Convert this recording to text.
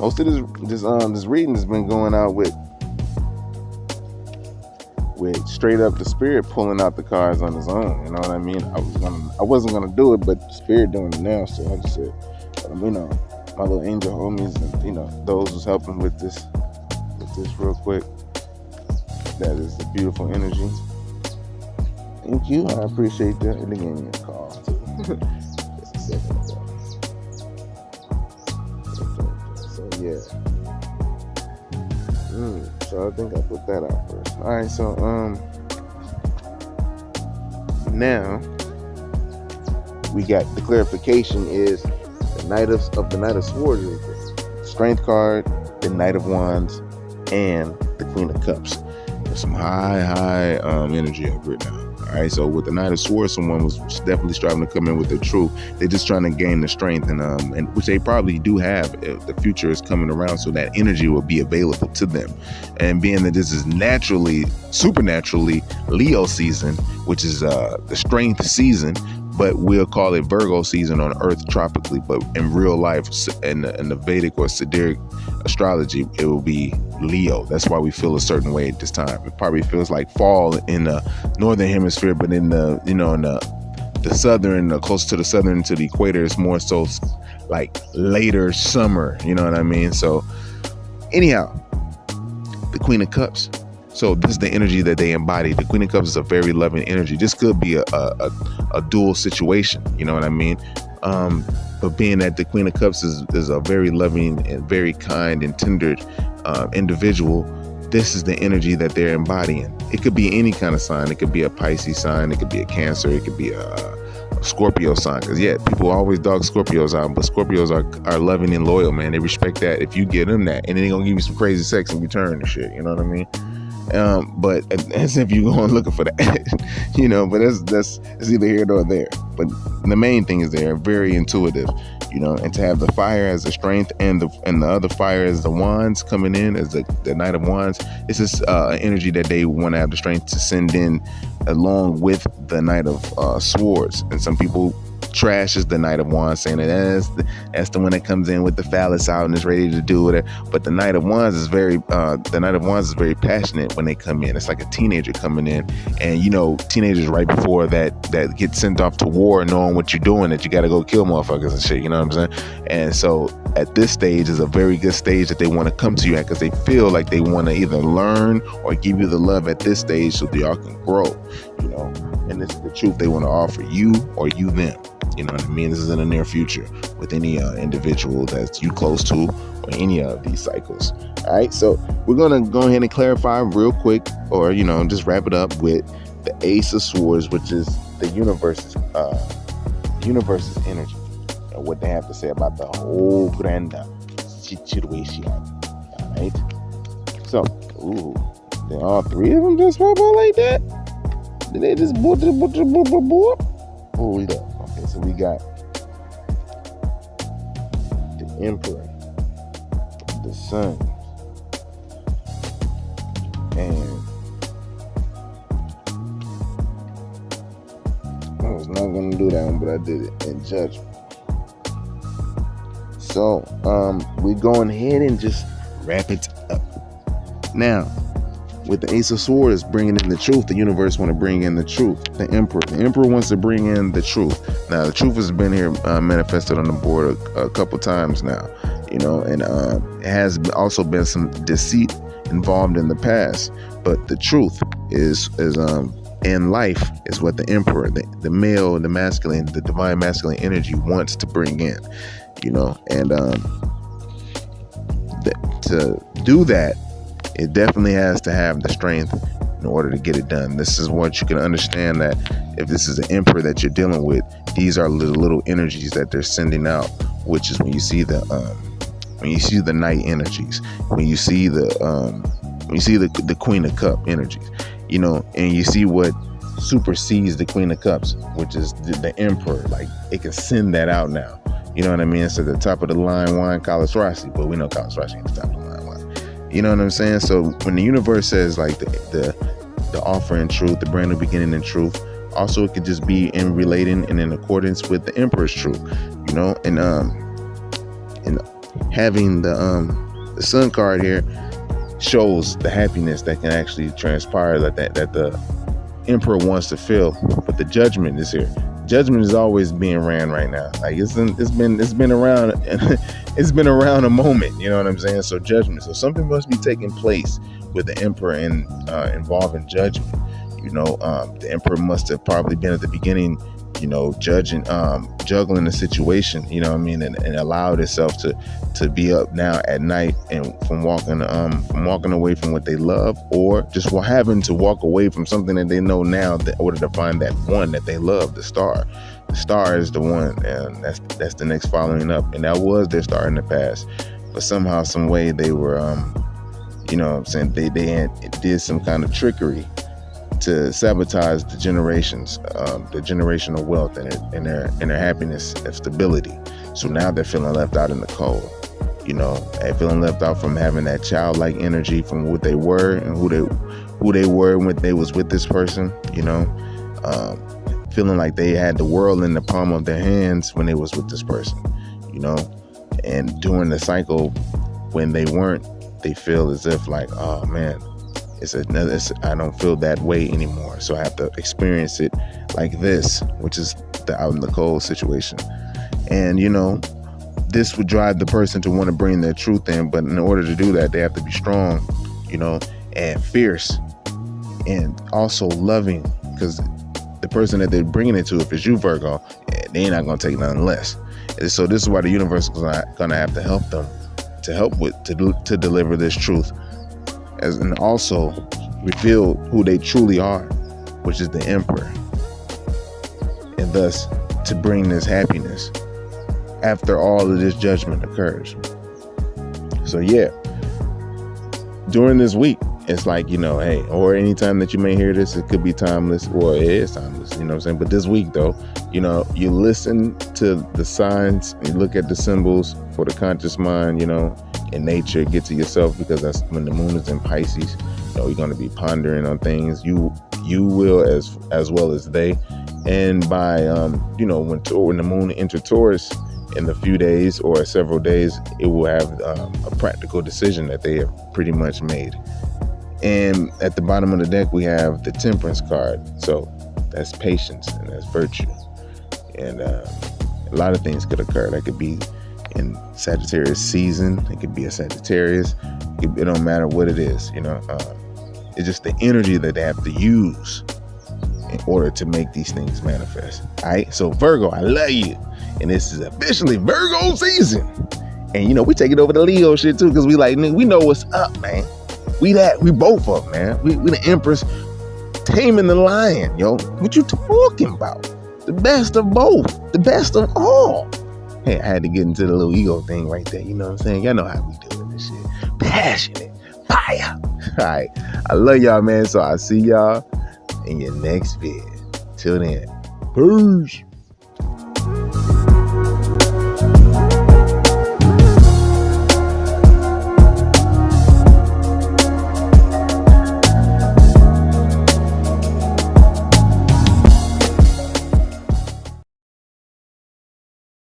most of this reading has been going out with straight up the spirit pulling out the cards on his own. You know what I mean? I wasn't gonna do it, but the spirit doing it now. So I just said, you know, my little angel homies and, you know, those who's helping with this real quick. That is the beautiful energy. Thank you. I appreciate that. And they gave me a call too. Just a second ago. So yeah. So I think I put that out first. All right. So now we got the clarification is the Knight of Swords is the Strength card, the Knight of Wands, and the Queen of Cups. There's some high energy over it now. All right, so with the Knight of Swords, someone was definitely striving to come in with the truth. They're just trying to gain the strength, and which they probably do have. The future is coming around, so that energy will be available to them. And being that this is supernaturally Leo season, which is the strength season, but we'll call it Virgo season on Earth tropically. But in real life, in the Vedic or Siddharic astrology, it will be Leo. That's why we feel a certain way at this time. It probably feels like fall in the northern hemisphere, but in the, you know, in the southern, close to the southern to the equator, it's more so like later summer. You know what I mean? So anyhow, the Queen of Cups. So this is the energy that they embody. The Queen of Cups is a very loving energy. This could be a dual situation. You know what I mean? But being that the Queen of Cups is a very loving and very kind and tender individual, this is the energy that they're embodying. It could be any kind of sign. It could be a Pisces sign. It could be a Cancer. It could be a Scorpio sign. Because yeah, people always dog Scorpios out, but Scorpios are loving and loyal, man. They respect that. If you give them that, and then they're gonna give you some crazy sex in return and shit. You know what I mean? But as if you're going looking for that, you know, but that's it's either here or there. But the main thing is they're very intuitive, you know, and to have the fire as the strength and the other fire as the wands coming in as the Knight of Wands. It's just energy that they want to have the strength to send in along with the Knight of Swords. And some people trashes the Knight of Wands, saying that that's the one that comes in with the phallus out and is ready to do it. But the Knight of Wands is very passionate when they come in. It's like a teenager coming in, and you know, teenagers right before that get sent off to war, knowing what you're doing, that you got to go kill motherfuckers and shit. You know what I'm saying? And so at this stage is a very good stage that they want to come to you at, because they feel like they want to either learn or give you the love at this stage so that y'all can grow. You know, and this is the truth they want to offer you or you them. You know what I mean? This is in the near future with any individual that's you close to or any of these cycles. All right, so we're going to go ahead and clarify real quick, or, you know, just wrap it up with the Ace of Swords, which is the universe's energy and what they have to say about the whole grand situation. All right, so, did all three of them just pop out like that? Did they just boop? Hold up. Okay, so we got the Emperor, the Sun, and I was not gonna do that one, but I did it in Judgment. So we're going ahead and just wrap it up now. With the Ace of Swords bringing in the truth, the universe want to bring in the truth. The Emperor wants to bring in the truth. Now, the truth has been here manifested on the board a couple times now, you know, and it has also been some deceit involved in the past. But the truth is in life is what the Emperor, the male, the masculine, the divine masculine energy wants to bring in, you know, and to do that, it definitely has to have the strength in order to get it done. This is what you can understand, that if this is an Emperor that you're dealing with, these are little energies that they're sending out, which is when you see the Knight energies, when you see the Queen of Cup energies, you know, and you see what supersedes the Queen of Cups, which is the Emperor. Like, it can send that out now. You know what I mean? It's at the top of the line wine, Kalas Rasi, but we know Kalas Rasi ain't the top of the line wine. You know what I'm saying? So when the universe says like the offer in truth, the brand new beginning in truth, also it could just be in relating and in accordance with the Emperor's truth, you know, and having the Sun card here shows the happiness that can actually transpire that the Emperor wants to feel. But the Judgment is here. Judgment is always being ran right now. Like it's been around it's been around a moment, you know what I'm saying? So Judgment. So something must be taking place with the Emperor and involving Judgment. You know, the Emperor must have probably been at the beginning, you know, juggling the situation, you know what I mean, and allowed itself to be up now at night and from walking away from what they love, or just having to walk away from something that they know now in order to find that one that they love, the star. The star is the one, and that's the next following up, and that was their star in the past. But somehow, some way, they were, you know what I'm saying, they did some kind of trickery to sabotage the generations, the generational wealth and their happiness and stability. So now they're feeling left out in the cold. You know, and feeling left out from having that childlike energy from what they were and who they were when they was with this person. You know, feeling like they had the world in the palm of their hands when they was with this person. You know, and during the cycle when they weren't, they feel as if like, oh man, I don't feel that way anymore. So I have to experience it like this, which is the out in the cold situation. And, you know, this would drive the person to want to bring their truth in. But in order to do that, they have to be strong, you know, and fierce and also loving, because the person that they're bringing it to, if it's you, Virgo, they ain't not going to take nothing less. And so this is why the universe is going to have to help them to deliver this truth, and also reveal who they truly are, which is the Emperor, and thus to bring this happiness after all of this judgment occurs. So yeah, during this week, it's like, you know, hey, or anytime that you may hear this, it could be timeless, or it is timeless, you know what I'm saying? But this week though, you know, you listen to the signs, you look at the symbols for the conscious mind, you know, in nature, get to yourself, because that's when the moon is in Pisces. You know, you're going to be pondering on things. You will as well as they. And by you know, when the moon enters Taurus in a few days or several days, it will have a practical decision that they have pretty much made. And at the bottom of the deck, we have the Temperance card. So that's patience and that's virtue. And a lot of things could occur. That could be in Sagittarius season. It could be a Sagittarius. It don't matter what it is, you know. It's just the energy that they have to use in order to make these things manifest. All right. So Virgo, I love you, and this is officially Virgo season. And you know, we take it over the Leo shit too, because we like, we know what's up, man. We both of them, man. We the Empress taming the lion, yo. What you talking about? The best of both, the best of all. Hey, I had to get into the little ego thing right there. You know what I'm saying? Y'all know how we doing this shit. Passionate. Fire. All right. I love y'all, man. So I'll see y'all in your next vid. Till then. Peace.